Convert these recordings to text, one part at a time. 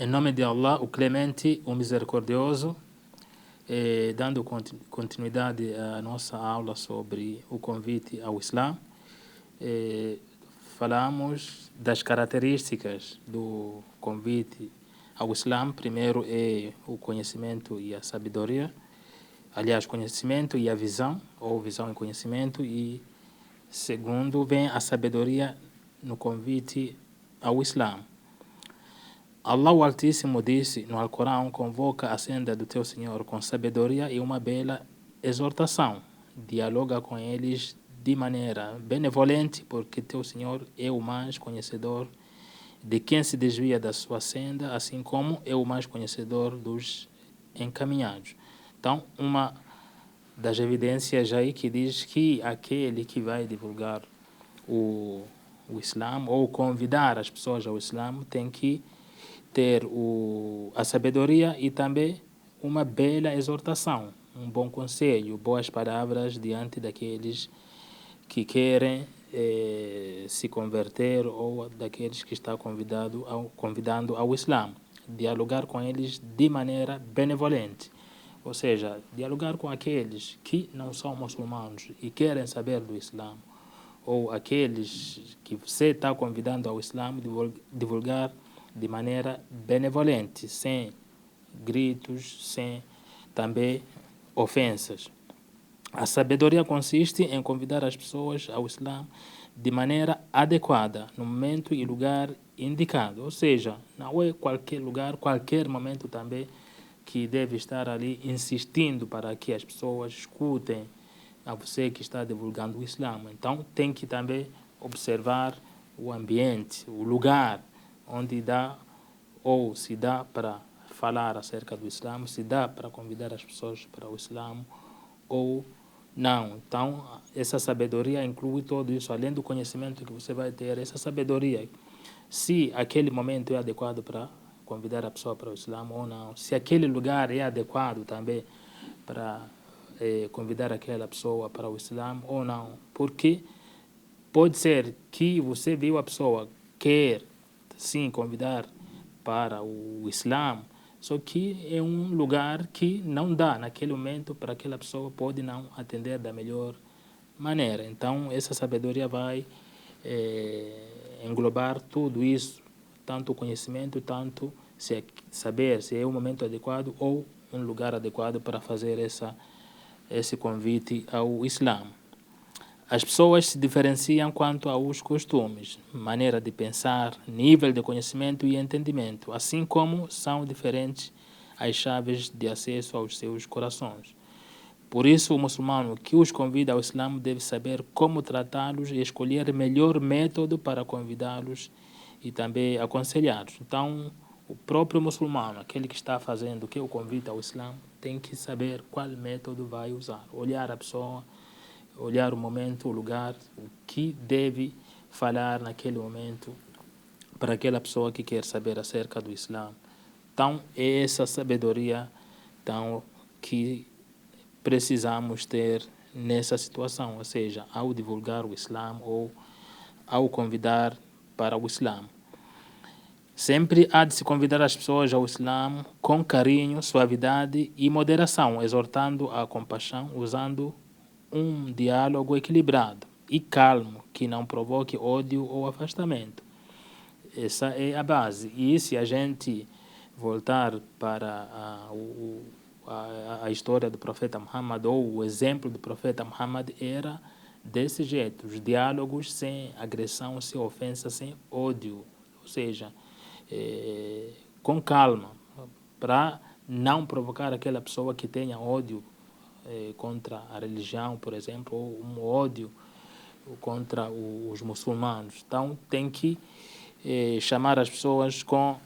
Em nome de Allah, o Clemente, o Misericordioso, dando continuidade à nossa aula sobre o convite ao Islã, falamos das características do convite ao Islã. Primeiro é o conhecimento e a sabedoria. Aliás, conhecimento e a visão, ou visão e conhecimento. E segundo, vem a sabedoria no convite ao Islã. Allah o Altíssimo disse no Alcorão: convoca a senda do teu Senhor com sabedoria e uma bela exortação. Dialoga com eles de maneira benevolente, porque teu Senhor é o mais conhecedor de quem se desvia da sua senda, assim como é o mais conhecedor dos encaminhados. Então, uma das evidências aí que diz que aquele que vai divulgar o Islã ou convidar as pessoas ao Islã tem que ter a sabedoria e também uma bela exortação, um bom conselho, boas palavras diante daqueles que querem se converter ou daqueles que estão convidando ao Islã. Dialogar com eles de maneira benevolente, ou seja, dialogar com aqueles que não são muçulmanos e querem saber do Islã, ou aqueles que você está convidando ao Islã, divulgar de maneira benevolente, sem gritos, sem também ofensas. A sabedoria consiste em convidar as pessoas ao Islã de maneira adequada, no momento e lugar indicado. Ou seja, não é qualquer lugar, qualquer momento também que deve estar ali insistindo para que as pessoas escutem a você que está divulgando o Islã. Então tem que também observar o ambiente, o lugar onde dá ou se dá para falar acerca do Islã, se dá para convidar as pessoas para o Islã ou não. Então, essa sabedoria inclui tudo isso, além do conhecimento que você vai ter, essa sabedoria, se aquele momento é adequado para convidar a pessoa para o Islã ou não, se aquele lugar é adequado também para convidar aquela pessoa para o Islã ou não, porque pode ser que você viu a pessoa quer sim convidar para o Islã, só que é um lugar que não dá naquele momento para aquela pessoa, pode não atender da melhor maneira. Então essa sabedoria vai englobar tudo isso, tanto o conhecimento, tanto saber se é o momento adequado ou um lugar adequado para fazer esse convite ao Islã. As pessoas se diferenciam quanto aos costumes, maneira de pensar, nível de conhecimento e entendimento, assim como são diferentes as chaves de acesso aos seus corações. Por isso, o muçulmano que os convida ao Islã deve saber como tratá-los e escolher o melhor método para convidá-los e também aconselhá-los. Então, o próprio muçulmano, aquele que está fazendo o convite ao Islã, tem que saber qual método vai usar, olhar a pessoa, olhar o momento, o lugar, o que deve falar naquele momento para aquela pessoa que quer saber acerca do Islã. Então, é essa sabedoria que precisamos ter nessa situação, ou seja, ao divulgar o Islã ou ao convidar para o Islã. Sempre há de se convidar as pessoas ao Islã com carinho, suavidade e moderação, exortando a compaixão, usando um diálogo equilibrado e calmo, que não provoque ódio ou afastamento. Essa é a base. E se a gente voltar para a história do profeta Muhammad, ou o exemplo do profeta Muhammad, era desse jeito, os diálogos sem agressão, sem ofensa, sem ódio, ou seja, com calma, para não provocar aquela pessoa que tenha ódio contra a religião, por exemplo, ou um ódio contra os muçulmanos. Então tem que chamar as pessoas com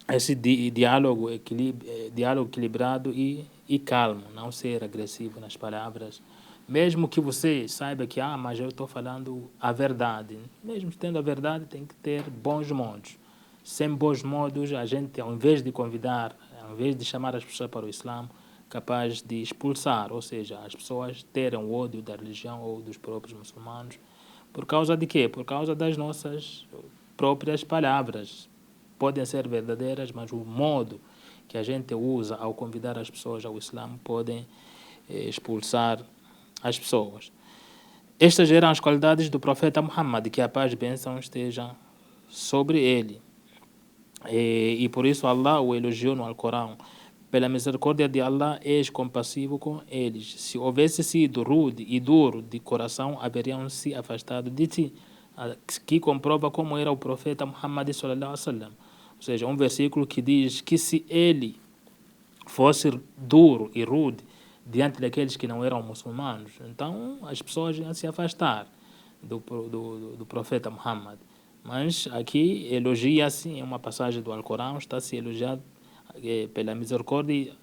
esse diálogo equilibrado e calmo, não ser agressivo nas palavras, mesmo que você saiba que mas eu estou falando a verdade. Mesmo tendo a verdade, tem que ter bons modos. Sem bons modos, a gente, ao invés de convidar, ao invés de chamar as pessoas para o Islã, capaz de expulsar, ou seja, as pessoas terem o ódio da religião ou dos próprios muçulmanos. Por causa de quê? Por causa das nossas próprias palavras. podem ser verdadeiras, mas o modo que a gente usa ao convidar as pessoas ao Islã podem expulsar as pessoas. Estas eram as qualidades do profeta Muhammad, que a paz e bênção estejam sobre ele. E por isso Allah o elogiou no Alcorão. Pela misericórdia de Allah, és compassivo com eles. Se houvesse sido rude e duro de coração, haveriam se afastado de ti. Que comprova como era o profeta Muhammad sallallahu alaihi wasallam. Ou seja, um versículo que diz que se ele fosse duro e rude diante daqueles que não eram muçulmanos, então as pessoas iam se afastar do profeta Muhammad. Mas aqui elogia-se, em uma passagem do Alcorão, está-se elogiado pela misericórdia,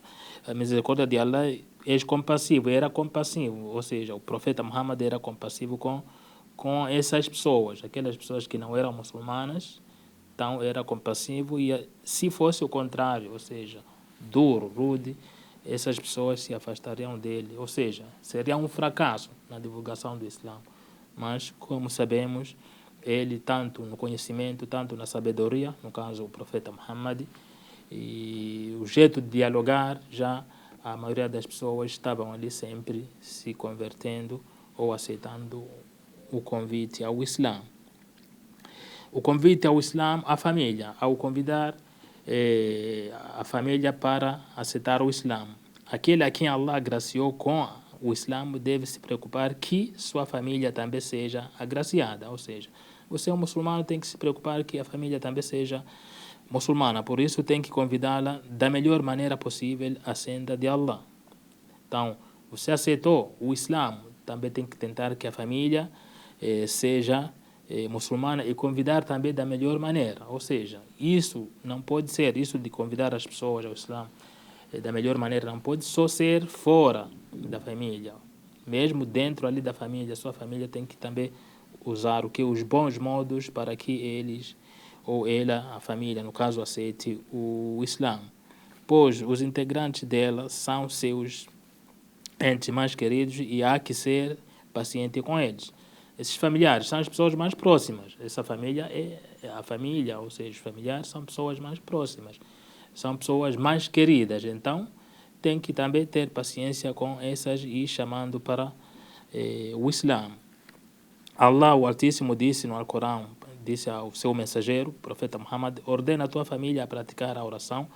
a misericórdia de Allah, és compassivo, era compassivo, ou seja, o profeta Muhammad era compassivo com essas pessoas, aquelas pessoas que não eram muçulmanas, então era compassivo, e se fosse o contrário, ou seja, duro, rude, essas pessoas se afastariam dele, ou seja, seria um fracasso na divulgação do Islã. Mas, como sabemos, ele, tanto no conhecimento, tanto na sabedoria, no caso o profeta Muhammad, e o jeito de dialogar, já a maioria das pessoas estavam ali sempre se convertendo ou aceitando o convite ao Islã. O convite ao Islã, à família, ao convidar a família para aceitar o Islã. Aquele a quem Allah agraciou com o Islã deve se preocupar que sua família também seja agraciada, ou seja, você é um muçulmano, tem que se preocupar que a família também seja muçulmana, por isso tem que convidá-la da melhor maneira possível à senda de Allah. Então, você aceitou o Islã, também tem que tentar que a família seja muçulmana e convidar também da melhor maneira, ou seja, isso não pode ser, isso de convidar as pessoas ao Islã da melhor maneira não pode só ser fora da família, mesmo dentro ali da família, sua família tem que também usar os bons modos para que eles ou ela, a família, no caso, aceite o Islã, pois os integrantes dela são seus entes mais queridos e há que ser paciente com eles. Esses familiares são as pessoas mais próximas. Essa família é a família, ou seja, os familiares são pessoas mais próximas, são pessoas mais queridas. Então, tem que também ter paciência com essas e chamando para o Islã. Allah, o Altíssimo, disse no Alcorão, disse ao seu mensageiro, profeta Muhammad, ordena a tua família a praticar a oração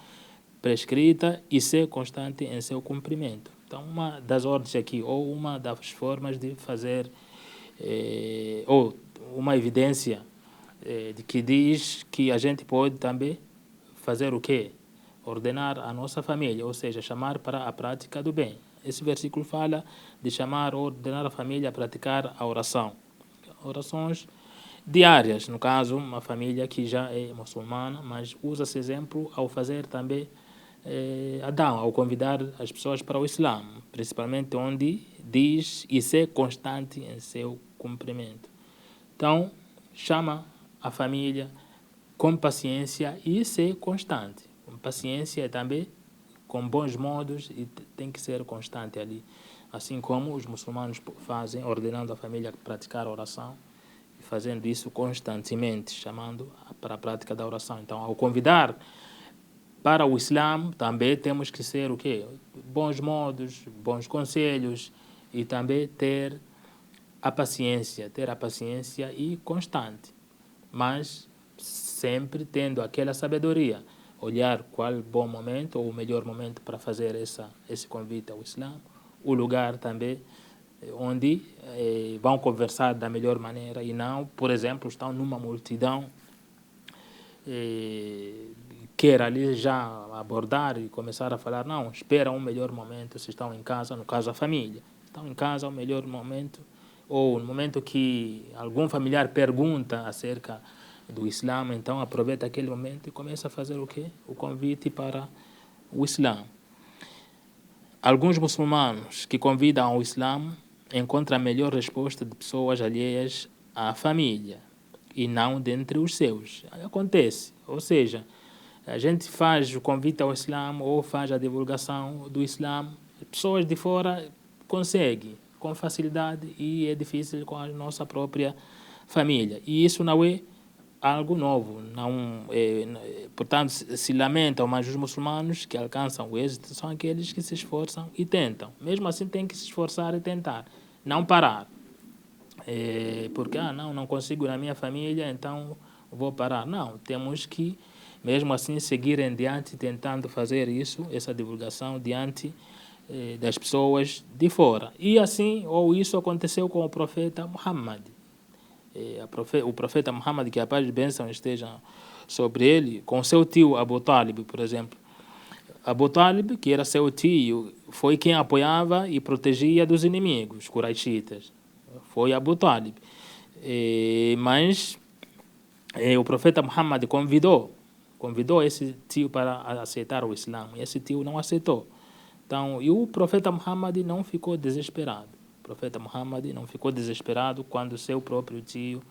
prescrita e ser constante em seu cumprimento. Então, uma das ordens aqui, ou uma das formas de fazer, ou uma evidência de que diz que a gente pode também fazer o quê? Ordenar a nossa família, ou seja, chamar para a prática do bem. Esse versículo fala de chamar ou ordenar a família a praticar a oração. Orações diárias, no caso, uma família que já é muçulmana, mas usa esse exemplo ao fazer também Adão, ao convidar as pessoas para o Islã, principalmente onde diz e ser constante em seu cumprimento. Então, chama a família com paciência e ser constante. Com paciência também, com bons modos, e tem que ser constante ali. Assim como os muçulmanos fazem, ordenando a família a praticar a oração, e fazendo isso constantemente, chamando para a prática da oração. Então, ao convidar para o Islã, também temos que ser o quê? Bons modos, bons conselhos e também ter a paciência e constante. Mas sempre tendo aquela sabedoria, olhar qual bom momento ou o melhor momento para fazer esse convite ao Islã, o lugar também onde vão conversar da melhor maneira e não, por exemplo, estão numa multidão, quer ali já abordar e começar a falar, não, espera um melhor momento, se estão em casa, no caso a família, estão em casa, o melhor momento, ou no momento que algum familiar pergunta acerca do Islã, então aproveita aquele momento e começa a fazer o quê? O convite para o Islã. Alguns muçulmanos que convidam ao Islã encontram a melhor resposta de pessoas alheias à família e não dentre os seus. Acontece, ou seja, a gente faz o convite ao Islã ou faz a divulgação do Islã, pessoas de fora conseguem com facilidade e é difícil com a nossa própria família. E isso não é algo novo. Não, portanto, se lamentam, mas os muçulmanos que alcançam o êxito são aqueles que se esforçam e tentam. Mesmo assim, tem que se esforçar e tentar, não parar. Porque, não consigo na minha família, então vou parar. Não, temos que, mesmo assim, seguir em diante, tentando fazer isso, essa divulgação diante das pessoas de fora. E assim, ou isso aconteceu com o profeta Muhammad. O profeta Muhammad, que a paz e bênção estejam sobre ele, com seu tio Abu Talib, por exemplo. Abu Talib, que era seu tio, foi quem apoiava e protegia dos inimigos, quraishitas. Foi Abu Talib. Mas o profeta Muhammad convidou esse tio para aceitar o Islã. E esse tio não aceitou. Então, e o profeta Muhammad não ficou desesperado. O profeta Muhammad não ficou desesperado quando seu próprio tio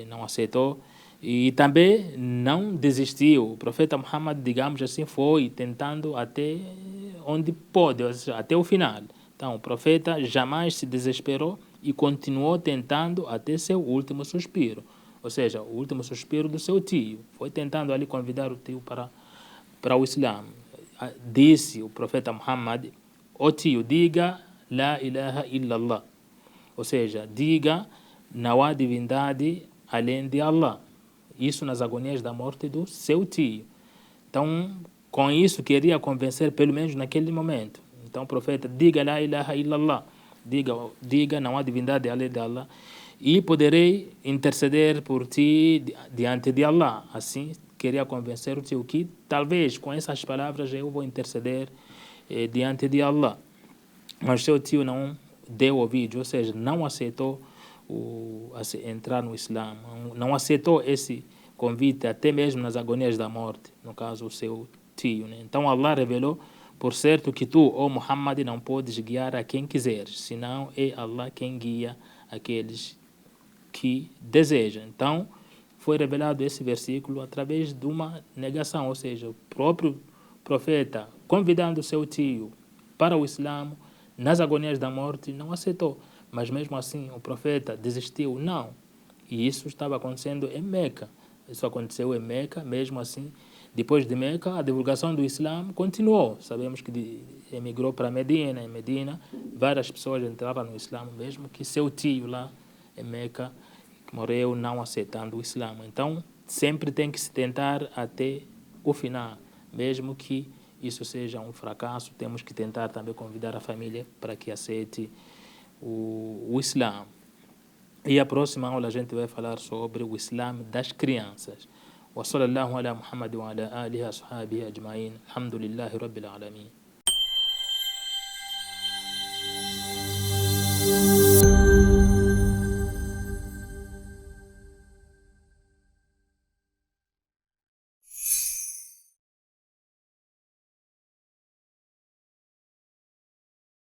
não aceitou. E também não desistiu. O profeta Muhammad, digamos assim, foi tentando até onde pôde, ou seja, até o final. Então, o profeta jamais se desesperou e continuou tentando até seu último suspiro. Ou seja, o último suspiro do seu tio. Foi tentando ali convidar o tio para o Islã. Disse o profeta Muhammad: ó tio, diga La ilaha illallah. Ou seja, diga, não há divindade além de Allah. Isso nas agonias da morte do seu tio. Então, com isso, queria convencer, pelo menos naquele momento. Então, o profeta, diga La ilaha illallah. Diga, não há divindade além de Allah. E poderei interceder por ti diante de Allah. Assim, queria convencer o tio que talvez com essas palavras eu vou interceder diante de Allah. Mas seu tio não deu ouvido, ou seja, não aceitou entrar no Islã, não aceitou esse convite, até mesmo nas agonias da morte, no caso o seu tio. Né? Então Allah revelou: por certo que tu, ó Muhammad, não podes guiar a quem quiseres, senão é Allah quem guia aqueles que desejam. Então foi revelado esse versículo através de uma negação, ou seja, o próprio profeta convidando seu tio para o Islã, nas agonias da morte, não aceitou. Mas mesmo assim o profeta desistiu? Não. E isso estava acontecendo em Meca. Isso aconteceu em Meca, mesmo assim. Depois de Meca, a divulgação do Islã continuou. Sabemos que emigrou para Medina. Em Medina, várias pessoas entraram no Islã, mesmo que seu tio lá em Meca morreu não aceitando o Islã. Então, sempre tem que se tentar até o final, mesmo que isso seja um fracasso, temos que tentar também convidar a família para que aceite o Islã. E a próxima aula a gente vai falar sobre o Islã das crianças. Wa sallallahu ala Muhammad wa ala alihi wa sahbihi ajma'in. Alhamdulillahi rabbil alamin.